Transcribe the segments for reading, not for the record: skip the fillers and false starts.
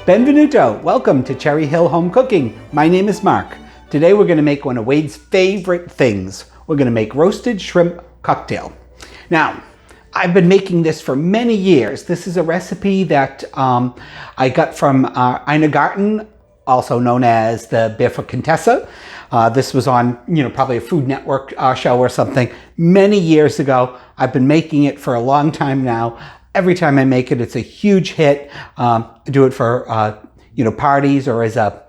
Benvenuto! Welcome to Cherry Hill Home Cooking. My name is Mark. Today we're going to make one of Wade's favorite things. We're going to make roasted shrimp cocktail. Now, I've been making this for many years. This is a recipe that I got from Ina Garten, also known as the Barefoot Contessa. This was on, probably a Food Network show or something many years ago. I've been making it for a long time now. Every time I make it, it's a huge hit. I do it for, parties or as a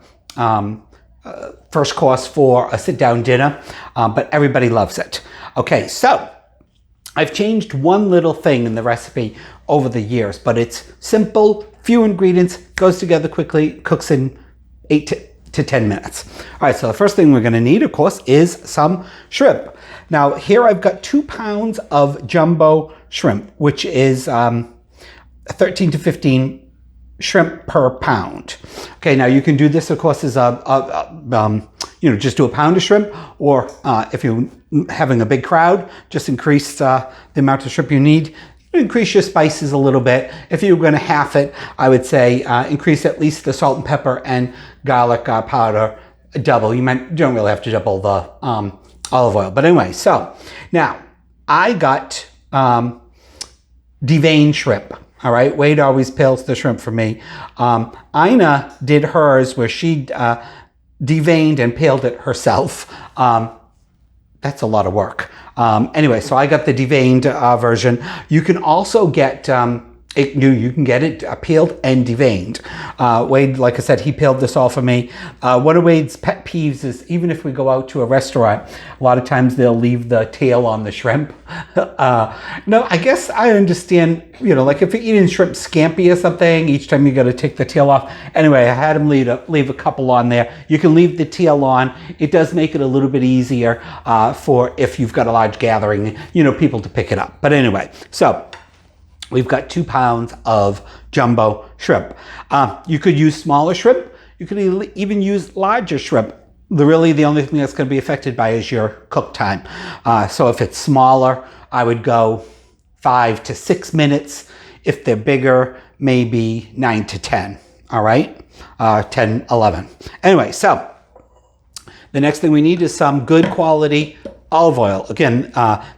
first course for a sit-down dinner, but everybody loves it. Okay, so I've changed one little thing in the recipe over the years, but it's simple, few ingredients, goes together quickly, cooks in 8 to 10 minutes. All right, so the first thing we're gonna need, of course, is some shrimp. Now, here I've got 2 pounds of jumbo shrimp, which is 13 to 15 shrimp per pound. Okay, now you can do this, of course, as just do a pound of shrimp, or if you're having a big crowd, just increase the amount of shrimp you need. Increase your spices a little bit. If you were going to half it, I would say increase at least the salt and pepper and garlic powder double. You don't really have to double the olive oil. But anyway, so now I got deveined shrimp. All right, Wade always peels the shrimp for me. Ina did hers where she deveined and peeled it herself. That's a lot of work. Anyway, so I got the deveined version. You can also get you can get it peeled and deveined. Wade, like I said, he peeled this all for me. One of Wade's pet peeves is even if we go out to a restaurant, a lot of times they'll leave the tail on the shrimp. No, I guess I understand, like if you're eating shrimp scampi or something, each time you got to take the tail off. Anyway, I had him leave a couple on there. You can leave the tail on. It does make it a little bit easier for if you've got a large gathering, people to pick it up. But anyway, so we've got 2 pounds of jumbo shrimp. You could use smaller shrimp. You could even use larger shrimp. The only thing that's going to be affected by is your cook time. So if it's smaller, I would go 5 to 6 minutes. If they're bigger, maybe 9 to 10. All right, 10, 11. Anyway, so the next thing we need is some good quality olive oil. Again,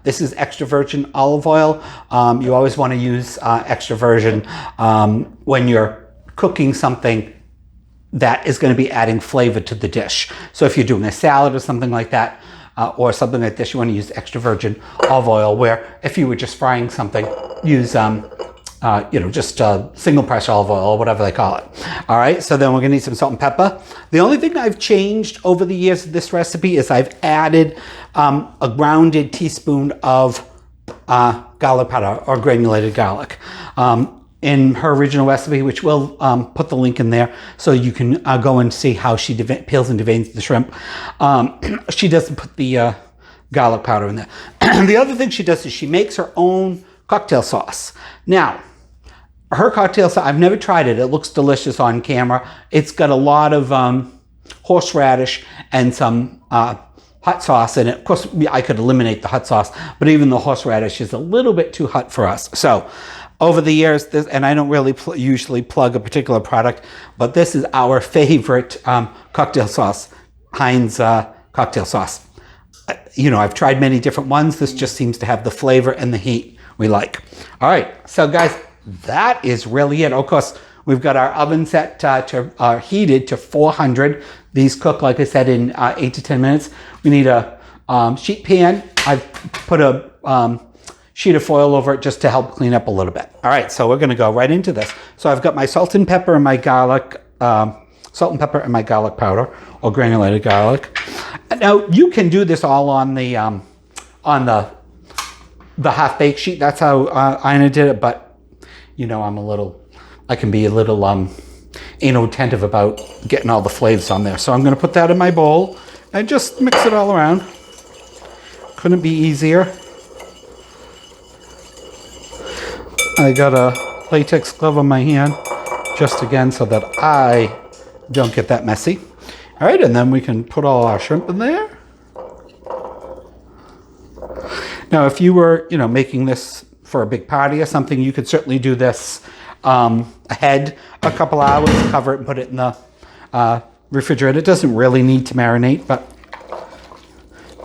this is extra virgin olive oil. You always want to use extra virgin when you're cooking something that is going to be adding flavor to the dish. So if you're doing a salad or something like that, or something like this, you want to use extra virgin olive oil, where if you were just frying something, use just single press olive oil or whatever they call it. All right, so then we're gonna need some salt and pepper. The only thing I've changed over the years of this recipe is I've added a grounded teaspoon of garlic powder or granulated garlic. In her original recipe, which we'll put the link in there so you can go and see how she peels and deveins the shrimp. She doesn't put the garlic powder in there. The other thing she does is she makes her own cocktail sauce. Now, her cocktail sauce, I've never tried it. It looks delicious on camera. It's got a lot of horseradish and some hot sauce in it. Of course, I could eliminate the hot sauce, but even the horseradish is a little bit too hot for us. So over the years, and I don't really usually plug a particular product, but this is our favorite cocktail sauce, Heinz cocktail sauce. I've tried many different ones. This just seems to have the flavor and the heat we like. All right, so guys, that is really it. Of course, we've got our oven set to heated to 400. These cook, like I said, in 8 to 10 minutes. We need a sheet pan. I've put a sheet of foil over it just to help clean up a little bit. All right, so we're gonna go right into this. So I've got my salt and pepper and my garlic, powder or granulated garlic. Now you can do this all on the half-baked sheet. That's how Ina did it, but I can be a little attentive about getting all the flavors on there. So I'm gonna put that in my bowl and just mix it all around. Couldn't be easier. I got a latex glove on my hand, just again so that I don't get that messy. All right, and then we can put all our shrimp in there. Now, if you were, making this for a big party or something, you could certainly do this ahead a couple hours, cover it and put it in the refrigerator. It doesn't really need to marinate, but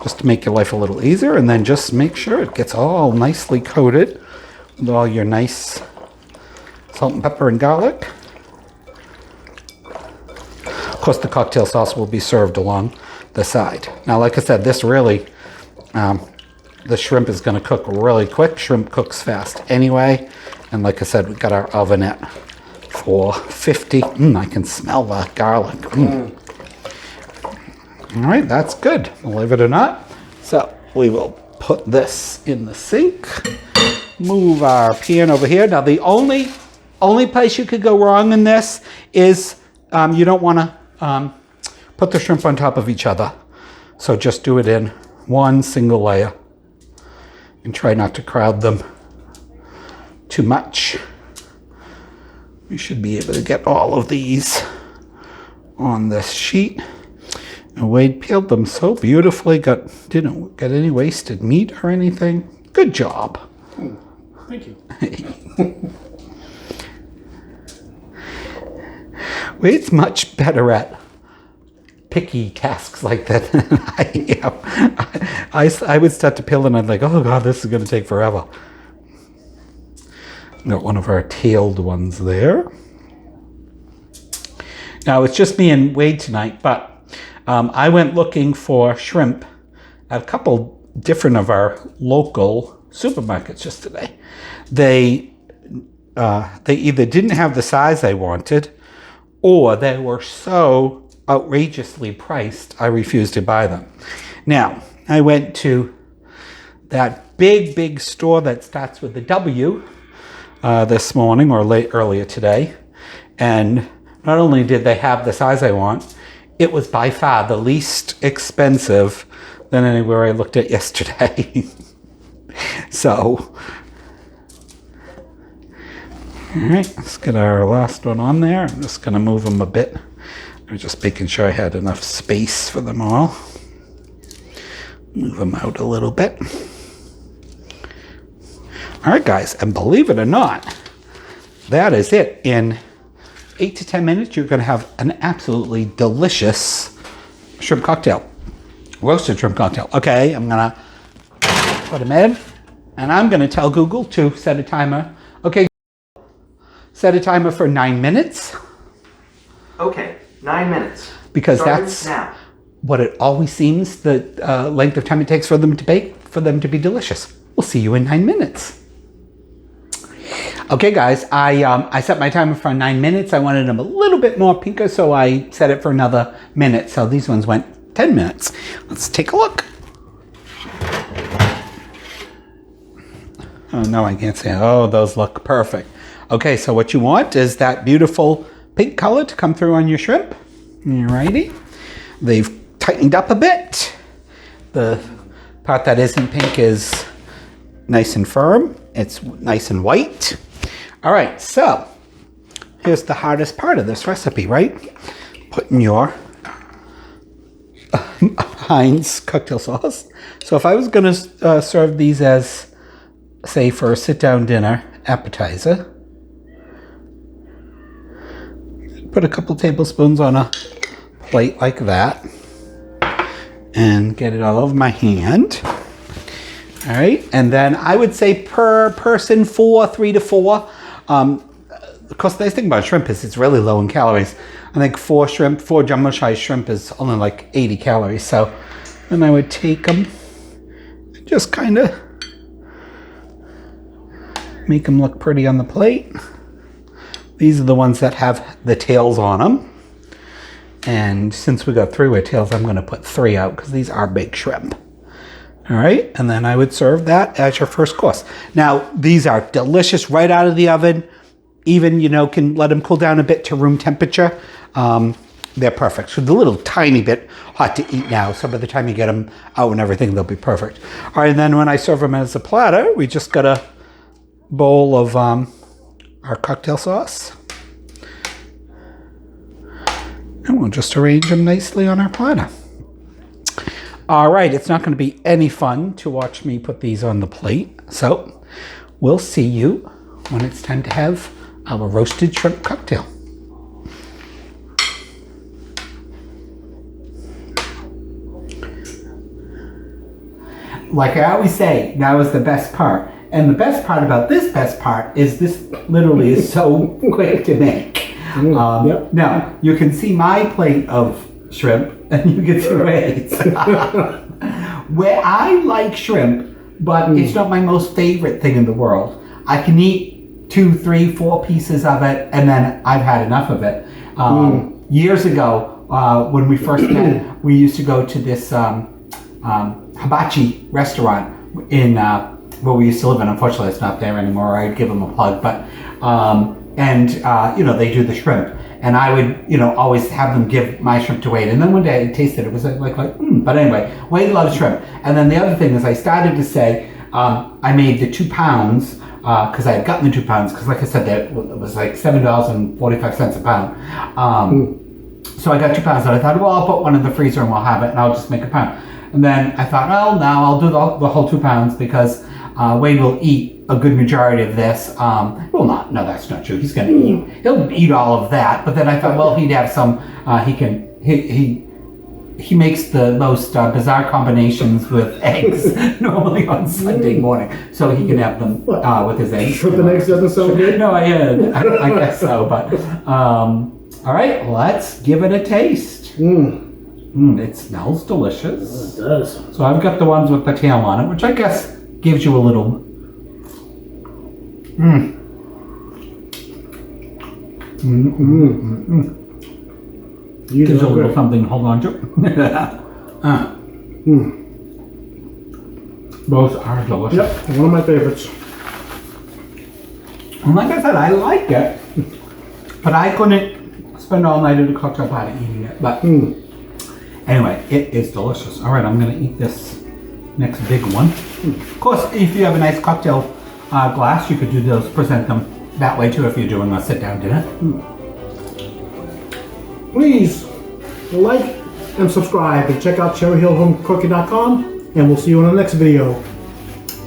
just to make your life a little easier. And then just make sure it gets all nicely coated with all your nice salt and pepper and garlic. Of course, the cocktail sauce will be served along the side. Now, like I said, this really, the shrimp is going to cook really quick. Shrimp cooks fast anyway. And like I said, we got our oven at 450. I can smell the garlic. All right, that's good, believe it or not. So we will put this in the sink. Move our pan over here. Now, the only place you could go wrong in this is you don't want to put the shrimp on top of each other. So just do it in one single layer and try not to crowd them too much. We should be able to get all of these on this sheet. And Wade peeled them so beautifully, didn't get any wasted meat or anything. Good job. Thank you. Wade's much better at picky tasks like that than I am. I would start to peel and I'd like, oh God, this is going to take forever. Got one of our tailed ones there. Now it's just me and Wade tonight, but I went looking for shrimp at a couple different of our local supermarkets yesterday. They either didn't have the size I wanted, or they were so outrageously priced, I refused to buy them. Now, I went to that big store that starts with a W this morning or earlier today, and not only did they have the size I want, it was by far the least expensive than anywhere I looked at yesterday. So, all right, let's get our last one on there. I'm just going to move them a bit. I'm just making sure I had enough space for them all. Move them out a little bit. All right, guys, and believe it or not, that is it. In 8 to 10 minutes, you're going to have an absolutely delicious shrimp cocktail, roasted shrimp cocktail. Okay, I'm going to put them in, and I'm going to tell Google to set a timer. Okay, set a timer for 9 minutes. Okay, 9 minutes. Because starting that's now. What it always seems the length of time it takes for them to bake, for them to be delicious. We'll see you in 9 minutes. Okay, guys, I set my timer for 9 minutes. I wanted them a little bit more pinker, so I set it for another minute. So these ones went 10 minutes. Let's take a look. Oh, no, I can't say. Oh, those look perfect. Okay, so what you want is that beautiful pink color to come through on your shrimp. Alrighty. They've tightened up a bit. The part that isn't pink is nice and firm. It's nice and white. All right, so here's the hardest part of this recipe, right? Putting your Heinz cocktail sauce. So if I was going to serve these as, say, for a sit-down dinner appetizer, put a couple tablespoons on a plate like that and get it all over my hand. All right, and then I would say per person 3 to 4. Of course, the nice thing about shrimp is it's really low in calories. I think 4 jumbo-sized shrimp is only like 80 calories. So then I would take them and just kind of make them look pretty on the plate. These are the ones that have the tails on them. And since we got 3 with tails, I'm going to put 3 out because these are big shrimp. All right, and then I would serve that as your first course. Now, these are delicious right out of the oven. Even, can let them cool down a bit to room temperature. They're perfect. So they're a little tiny bit hot to eat now. So by the time you get them out and everything, they'll be perfect. All right, and then when I serve them as a platter, we just got a bowl of our cocktail sauce. And we'll just arrange them nicely on our platter. All right, it's not going to be any fun to watch me put these on the plate. So we'll see you when it's time to have our roasted shrimp cocktail. Like I always say, now is the best part. And the best part about this best part is this literally is so quick to make. Yep. Now, you can see my plate of shrimp and you can see Wade's. Where I like shrimp, but it's not my most favorite thing in the world. I can eat 2, 3, 4 pieces of it and then I've had enough of it. Years ago, when we first met, we used to go to this hibachi restaurant in where we used to live in. Unfortunately, it's not there anymore. I'd give them a plug, but they do the shrimp, and I would always have them give my shrimp to Wade. And then one day I tasted it. It was like But anyway, Wade loves shrimp. And then the other thing is I started to say I made the 2 pounds because I had gotten the 2 pounds because, like I said, it was like $7.45 a pound. So I got 2 pounds, and I thought, well, I'll put one in the freezer and we'll have it, and I'll just make a pound. And then I thought, well, now I'll do the whole 2 pounds because Wade will eat a good majority of this. No, that's not true. He's going to eat. He'll eat all of that. But then I thought, well, he'd have some. He makes the most bizarre combinations with eggs normally on Sunday morning, so he can have them with his eggs. Shrimp and eggs doesn't sound good? No, I guess so. But all right, let's give it a taste. It smells delicious. It does. So I've got the ones with the tail on it, which I guess gives you a little. Gives you a little something to hold on to. Both are delicious. Yep, one of my favorites. And like I said, I like it, but I couldn't spend all night at a cocktail party eating it. But anyway, it is delicious. All right, I'm going to eat this next big one. Of course, if you have a nice cocktail glass, you could do those, present them that way too if you're doing a sit-down dinner. Please like and subscribe and check out cherryhillhomecooking.com, and we'll see you in the next video.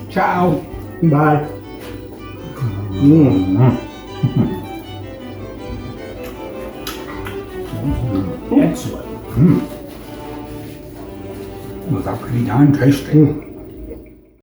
Ciao. Bye. Excellent. Those are pretty darn tasty.